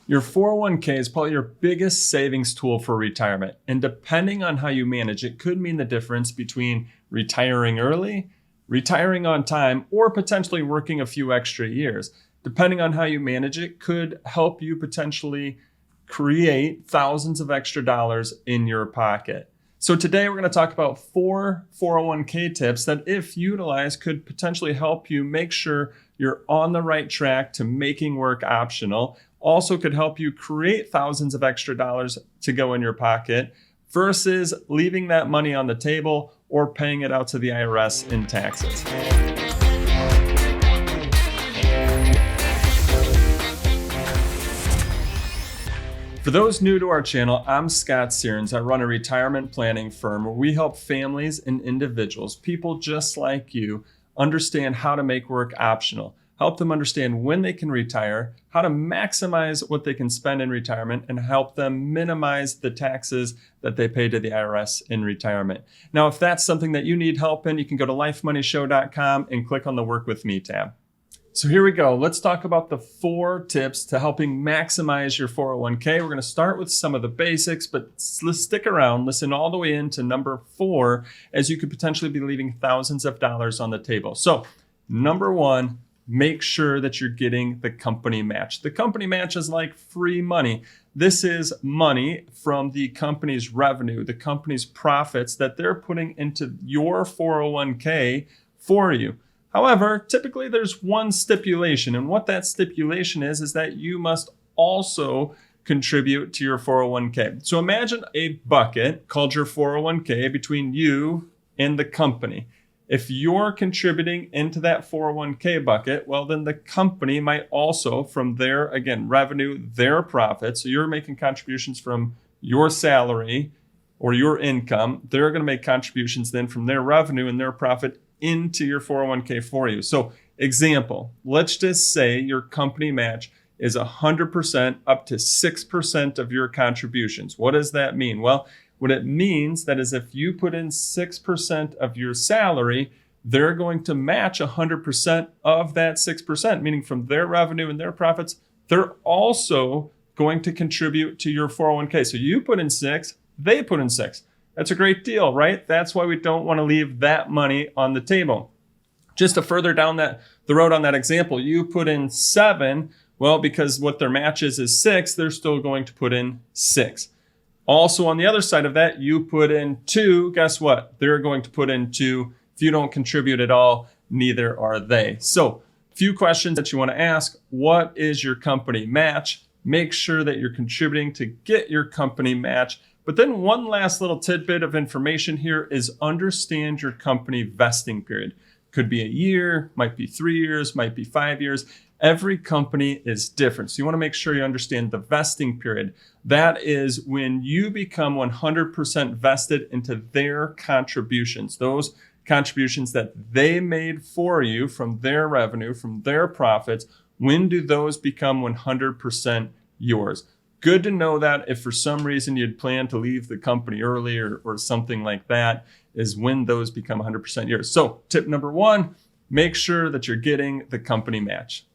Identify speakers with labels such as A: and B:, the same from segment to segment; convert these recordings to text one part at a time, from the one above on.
A: Your 401k is probably your biggest savings tool for retirement. And depending on how you manage it, could mean the difference between retiring early, retiring on time, or potentially working a few extra years. Depending on how you manage it, could help you potentially create thousands of extra dollars in your pocket. So today we're going to talk about 4 401k tips that, if utilized, could potentially help you make sure you're on the right track to making work optional. Also could help you create thousands of extra dollars to go in your pocket versus leaving that money on the table or paying it out to the IRS in taxes. For those new to our channel, I'm Scott Sierens. I run a retirement planning firm where we help families and individuals, people just like you, understand how to make work optional, help them understand when they can retire, how to maximize what they can spend in retirement, and help them minimize the taxes that they pay to the IRS in retirement. Now, if that's something that you need help in, you can go to lifemoneyshow.com and click on the Work With Me tab. So here we go. Let's talk about the 4 tips to helping maximize your 401k. We're going to start with some of the basics, but let's stick around, listen all the way into number 4, as you could potentially be leaving thousands of dollars on the table. So number 1, make sure that you're getting the company match. The company match is like free money. This is money from the company's revenue, the company's profits that they're putting into your 401k for you. However, typically there's one stipulation, and what that stipulation is that you must also contribute to your 401k. So imagine a bucket called your 401k between you and the company. If you're contributing into that 401k bucket, well, then the company might also, from their, again, revenue, their profits, so you're making contributions from your salary or your income, they're going to make contributions then from their revenue and their profit into your 401k for you. So example, let's just say your company match is 100% up to 6% of your contributions. What does that mean? Well, what it means that is if you put in 6% of your salary, they're going to match 100% of that 6%, meaning from their revenue and their profits, they're also going to contribute to your 401k. So you put in 6, they put in 6. That's a great deal, right? That's why we don't want to leave that money on the table. Just to further down the road on that example, you put in 7, well, because what their match is 6, they're still going to put in 6. Also, on the other side of that, you put in 2, guess what? They're going to put in 2. If you don't contribute at all, neither are they. So, few questions that you want to ask. What is your company match? Make sure that you're contributing to get your company match. But then one last little tidbit of information here is understand your company vesting period. Could be a year, might be 3 years, might be 5 years. Every company is different. So you want to make sure you understand the vesting period. That is when you become 100% vested into their contributions, those contributions that they made for you from their revenue, from their profits. When do those become 100% yours? Good to know that if for some reason you'd plan to leave the company early or something like that, is when those become 100% yours. So tip number 1, make sure that you're getting the company match.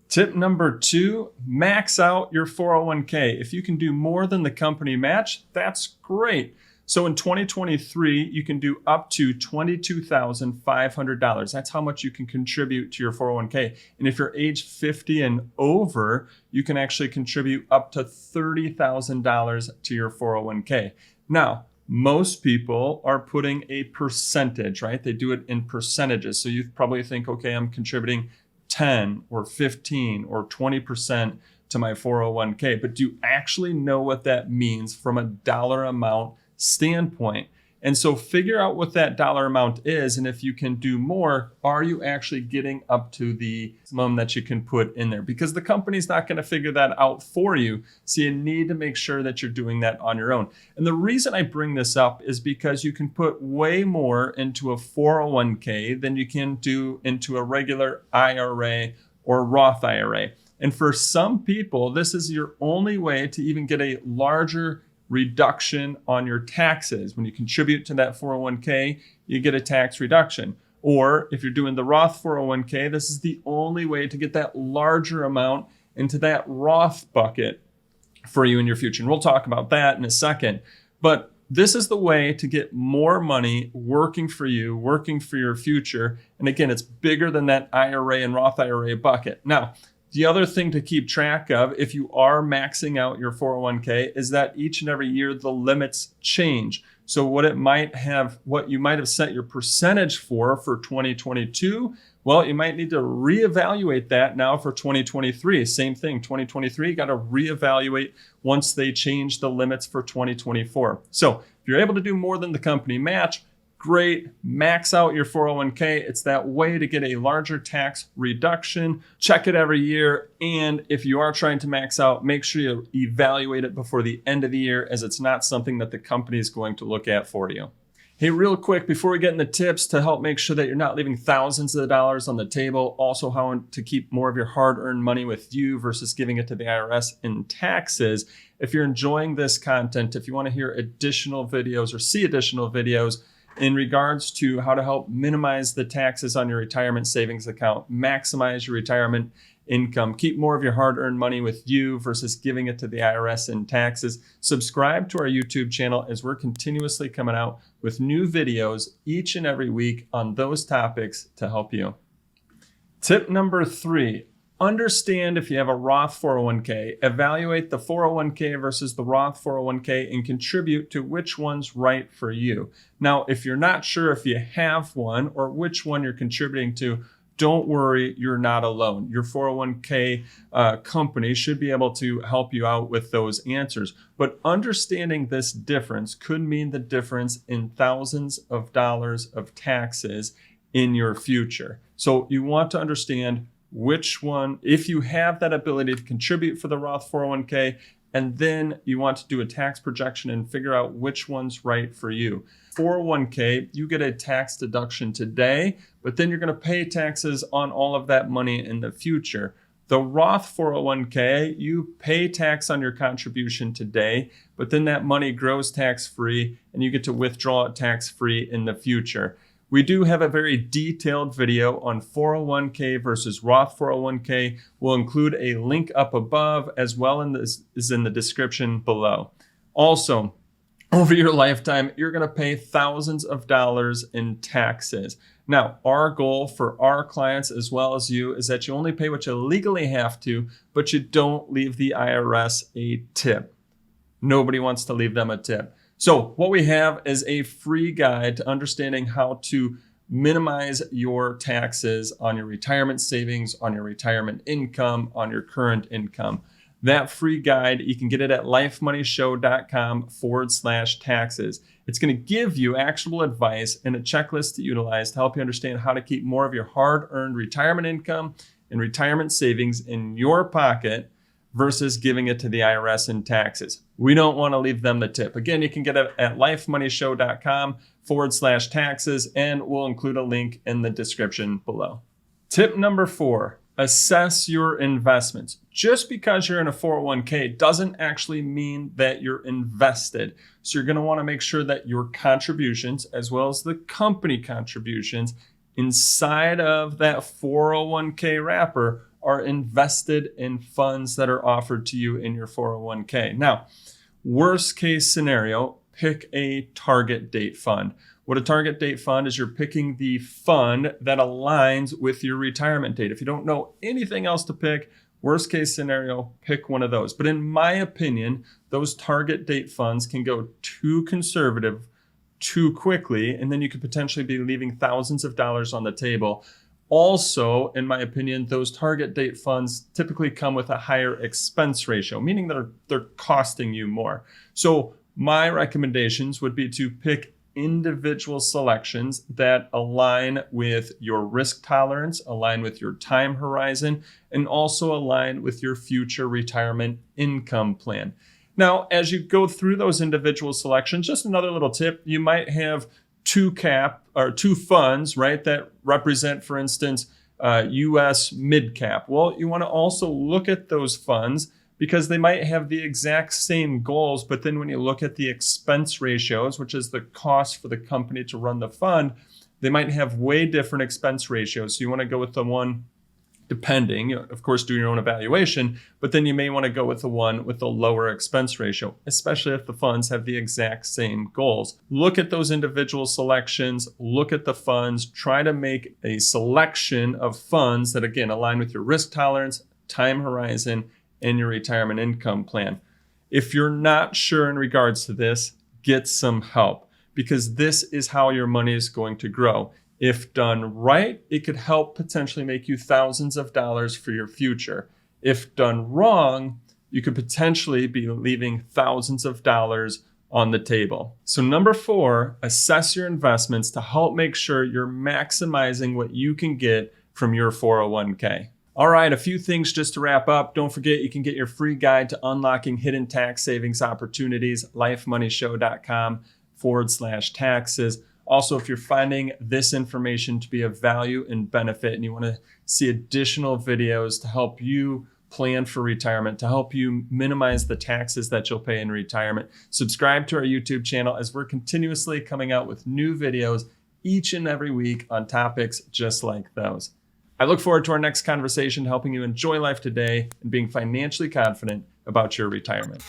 A: Tip number 2, max out your 401k. If you can do more than the company match, that's great. So in 2023, you can do up to $22,500. That's how much you can contribute to your 401k. And if you're age 50 and over, you can actually contribute up to $30,000 to your 401k. Now, most people are putting a percentage, right? They do it in percentages. So you probably think, okay, I'm contributing 10 or 15 or 20% to my 401k. But do you actually know what that means from a dollar amount standpoint? And so figure out what that dollar amount is. And if you can do more, are you actually getting up to the maximum that you can put in there? Because the company's not going to figure that out for you. So you need to make sure that you're doing that on your own. And the reason I bring this up is because you can put way more into a 401k than you can do into a regular IRA or Roth IRA. And for some people, this is your only way to even get a larger reduction on your taxes. When you contribute to that 401k, you get a tax reduction. Or if you're doing the Roth 401k, this is the only way to get that larger amount into that Roth bucket for you in your future. And we'll talk about that in a second. But this is the way to get more money working for you, working for your future. And again, it's bigger than that IRA and Roth IRA bucket. Now, the other thing to keep track of if you are maxing out your 401k is that each and every year the limits change. So what you might have set your percentage for 2022, well, you might need to reevaluate that now for 2023. Same thing, 2023, you got to reevaluate once they change the limits for 2024. So if you're able to do more than the company match, great, max out your 401k. It's that way to get a larger tax reduction. Check it every year. And if you are trying to max out, make sure you evaluate it before the end of the year, as it's not something that the company is going to look at for you. Hey, real quick, before we get into tips to help make sure that you're not leaving thousands of dollars on the table, also how to keep more of your hard-earned money with you versus giving it to the IRS in taxes. If you're enjoying this content, if you want to hear additional videos or see additional videos in regards to how to help minimize the taxes on your retirement savings account, maximize your retirement income, keep more of your hard-earned money with you versus giving it to the IRS in taxes, subscribe to our YouTube channel, as we're continuously coming out with new videos each and every week on those topics to help you. Tip number 3, understand if you have a Roth 401k, evaluate the 401k versus the Roth 401k and contribute to which one's right for you. Now, if you're not sure if you have one or which one you're contributing to, don't worry, you're not alone. Your 401k company should be able to help you out with those answers. But understanding this difference could mean the difference in thousands of dollars of taxes in your future. So you want to understand which one, if you have that ability to contribute for the Roth 401k, and then you want to do a tax projection and figure out which one's right for you. 401k, you get a tax deduction today, but then you're going to pay taxes on all of that money in the future. The Roth 401k, you pay tax on your contribution today, but then that money grows tax-free and you get to withdraw it tax-free in the future. We do have a very detailed video on 401k versus Roth 401k. We'll include a link up above as well as in the description below. Also, over your lifetime, you're going to pay thousands of dollars in taxes. Now, our goal for our clients as well as you is that you only pay what you legally have to, but you don't leave the IRS a tip. Nobody wants to leave them a tip. So what we have is a free guide to understanding how to minimize your taxes on your retirement savings, on your retirement income, on your current income. That free guide, you can get it at lifemoneyshow.com/taxes. It's going to give you actionable advice and a checklist to utilize to help you understand how to keep more of your hard-earned retirement income and retirement savings in your pocket versus giving it to the IRS in taxes. We don't want to leave them the tip. Again, you can get it at lifemoneyshow.com/taxes, and we'll include a link in the description below. Tip number 4, assess your investments. Just because you're in a 401k doesn't actually mean that you're invested. So you're going to want to make sure that your contributions, as well as the company contributions inside of that 401k wrapper, are invested in funds that are offered to you in your 401k. Now, worst case scenario, pick a target date fund. What a target date fund is, you're picking the fund that aligns with your retirement date. If you don't know anything else to pick, worst case scenario, pick one of those. But in my opinion, those target date funds can go too conservative too quickly, and then you could potentially be leaving thousands of dollars on the table. Also, in my opinion, those target date funds typically come with a higher expense ratio, meaning that they're costing you more. So my recommendations would be to pick individual selections that align with your risk tolerance, align with your time horizon, and also align with your future retirement income plan. Now, as you go through those individual selections, just another little tip, you might have two funds, right, that represent, for instance, US mid cap. Well, you want to also look at those funds because they might have the exact same goals, but then when you look at the expense ratios, which is the cost for the company to run the fund, they might have way different expense ratios. So you want to go with the one depending, of course, do your own evaluation, but then you may want to go with the one with the lower expense ratio, especially if the funds have the exact same goals. Look at those individual selections, look at the funds, try to make a selection of funds that, again, align with your risk tolerance, time horizon, and your retirement income plan. If you're not sure in regards to this, get some help, because this is how your money is going to grow. If done right, it could help potentially make you thousands of dollars for your future. If done wrong, you could potentially be leaving thousands of dollars on the table. So number 4, assess your investments to help make sure you're maximizing what you can get from your 401k. All right, a few things just to wrap up. Don't forget, you can get your free guide to unlocking hidden tax savings opportunities, lifemoneyshow.com/taxes. Also, if you're finding this information to be of value and benefit and you want to see additional videos to help you plan for retirement, to help you minimize the taxes that you'll pay in retirement, subscribe to our YouTube channel, as we're continuously coming out with new videos each and every week on topics just like those. I look forward to our next conversation, helping you enjoy life today and being financially confident about your retirement.